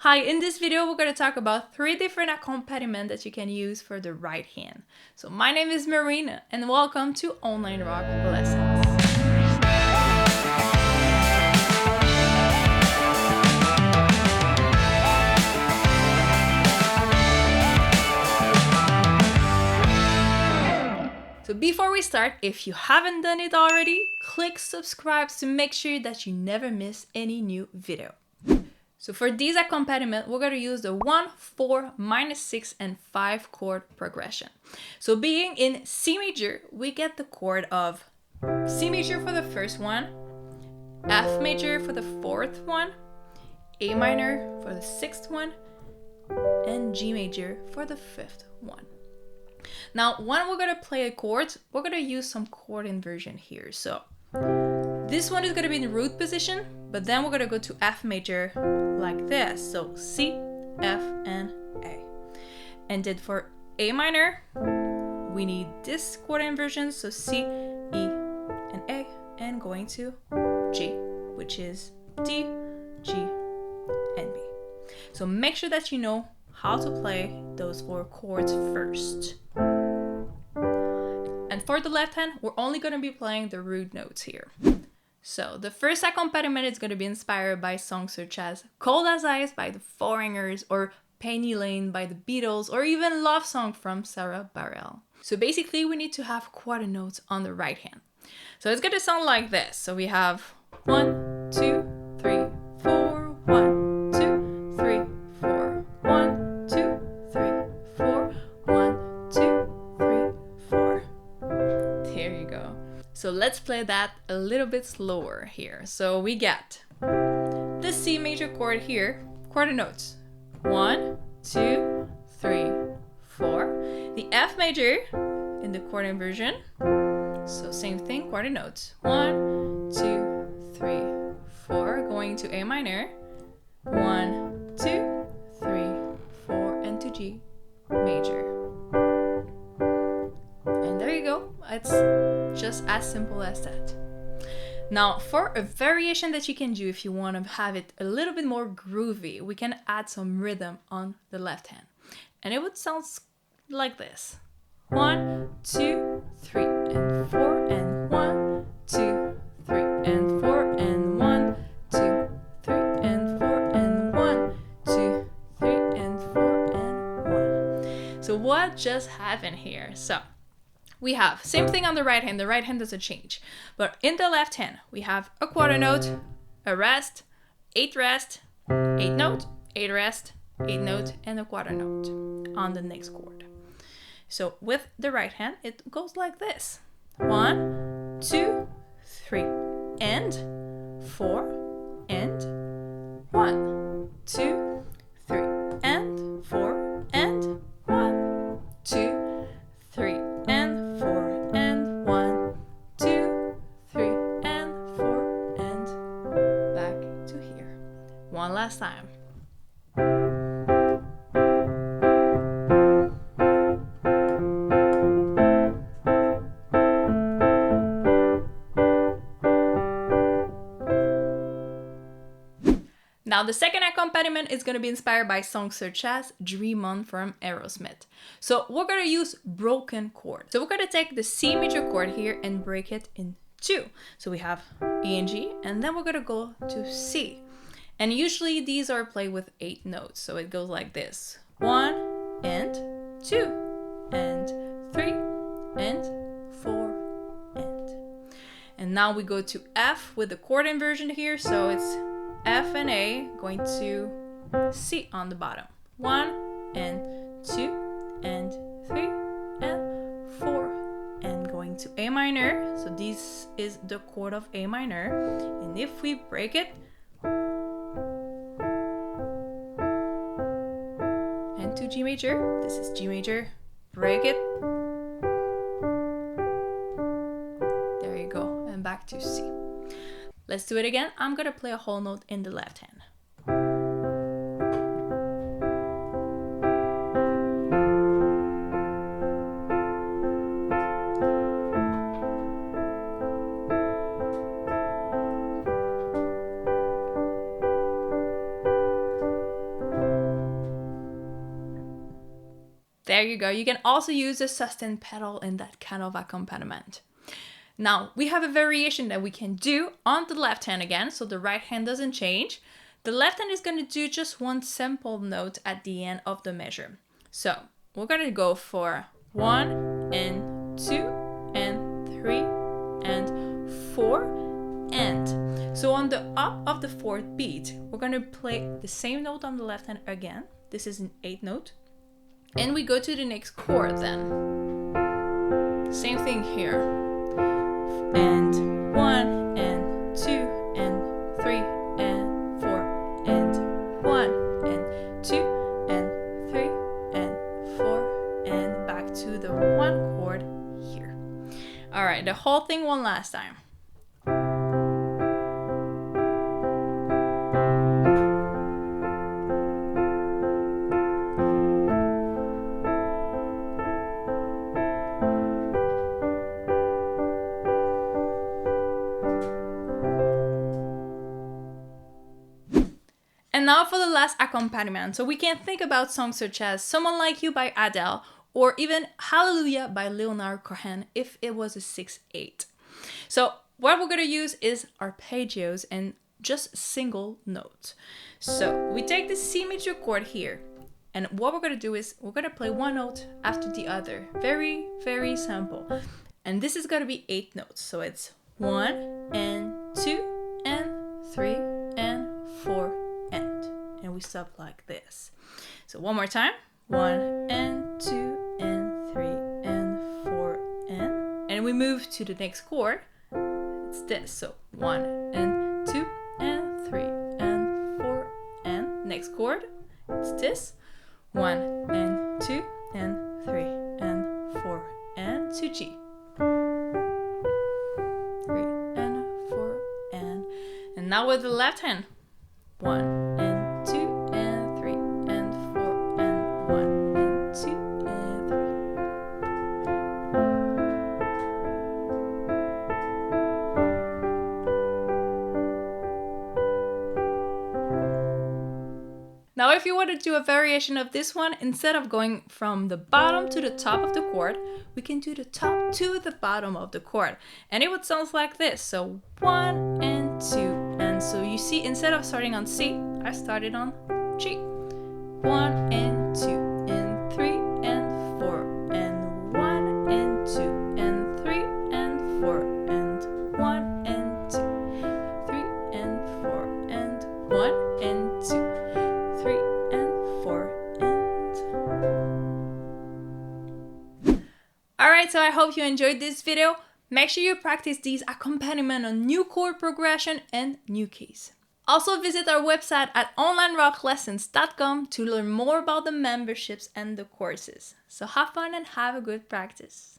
Hi, in this video we're going to talk about 3 different accompaniment that you can use for the right hand. So my name is Marina and welcome to Online Rock Lessons. So before we start, if you haven't done it already, click subscribe to make sure that you never miss any new video. So for these accompaniment, we're going to use the 1, 4, minus 6, and 5 chord progression. So being in C major, we get the chord of C major for the first one, F major for the fourth one, A minor for the sixth one, and G major for the fifth one. Now, when we're going to play a chord, we're going to use some chord inversion here. So this one is going to be in the root position, but then we're going to go to F major like this. So C, F, and A. And then for A minor, we need this chord inversion. So C, E, and A, and going to G, which is D, G, and B. So make sure that you know how to play those 4 chords first. And for the left hand, we're only going to be playing the root notes here. So the first accompaniment is going to be inspired by songs such as Cold as Ice by the Foreigners, or Penny Lane by the Beatles, or even Love Song from Sarah Bareilles. So basically we need to have quarter notes on the right hand. So it's going to sound like this. So we have 1, 2, 3, 4, 1, 2, 3, 4, 1, 2, 3, 4, 1, 2, 3, 4. There you go. So let's play that a little bit slower here. So we get the C major chord here, quarter notes. 1, 2, 3, 4. The F major in the chord inversion. So same thing, quarter notes. 1, 2, 3, 4. Going to A minor. 1, 2, 3, 4, and to G major. And there you go. It's just as simple as that. Now, for a variation that you can do if you want to have it a little bit more groovy, we can add some rhythm on the left hand. And it would sound like this. 1, 2, 3, and 4, and 1, 2, 3, and 4, and 1, 2, 3, and 4, and 1, 2, 3, and 4, and 1. So what just happened here? So we have same thing on the right hand. The right hand doesn't change. But in the left hand, we have a quarter note, a rest, 8 rest, 8 note, 8 rest, 8 note, and a quarter note on the next chord. So with the right hand, it goes like this. 1, 2, 3, and 4, and 1, 2, 3, and 4, and 1, 2, 3, and 4, and 1, 2, 3, and 4, and back to here. One last time. Now the second accompaniment is going to be inspired by songs such as Dream On from Aerosmith. So we're going to use broken chords. So we're going to take the C major chord here and break it in 2. So we have E and G, and then we're going to go to C. And usually these are played with 8 notes. So it goes like this. 1, and 2, and 3, and 4, and. And now we go to F with the chord inversion here. So it's F and A going to C on the bottom. 1, and 2, and 3, and 4, and going to A minor. So this is the chord of A minor. And if we break it, and to G major, this is G major, break it. There you go, and back to C. Let's do it again. I'm going to play a whole note in the left hand. There you go. You can also use the sustain pedal in that kind of accompaniment. Now, we have a variation that we can do on the left hand again, so the right hand doesn't change. The left hand is going to do just one simple note at the end of the measure. So, we're going to go for 1 and 2 and 3 and 4 and. So on the up of the 4th beat, we're going to play the same note on the left hand again. This is an 8th note. And we go to the next chord then. Same thing here. And 1 and 2 and 3 and 4 and 1 and 2 and 3 and 4 and back to the 1 chord here. All right, the whole thing one last time. And now for the last accompaniment. So we can think about songs such as Someone Like You by Adele or even Hallelujah by Leonard Cohen if it was a 6/8. So what we're going to use is arpeggios and just single notes. So we take the C major chord here, and what we're going to do is we're going to play one note after the other. Very, very simple. And this is going to be 8 notes. So it's 1 and 2 and 3 and 4 and we stop like this. So one more time. 1 and 2 and 3 and 4 and we move to the next chord. It's this. So 1 and 2 and 3 and 4 and next chord. It's this. 1 and 2 and 3 and 4 and to G. 3 and 4 and now with the left hand. 1 and 2 and 3 and 4 and 1 and 2 and 3. Now if you want to do a variation of this one, instead of going from the bottom to the top of the chord, we can do the top to the bottom of the chord. And it would sound like this. So 1 and 2. And so you see, instead of starting on C, I started on G. 1 and 2 and 3 and 4 and 1 and 2 and 3 and 4 and 1 and 2, 3 and 4 and 1 and 2, 3 and 4 and. Alright, so I hope you enjoyed this video. Make sure you practice these accompaniment on new chord progression and new keys. Also visit our website at onlinerocklessons.com to learn more about the memberships and the courses. So have fun and have a good practice.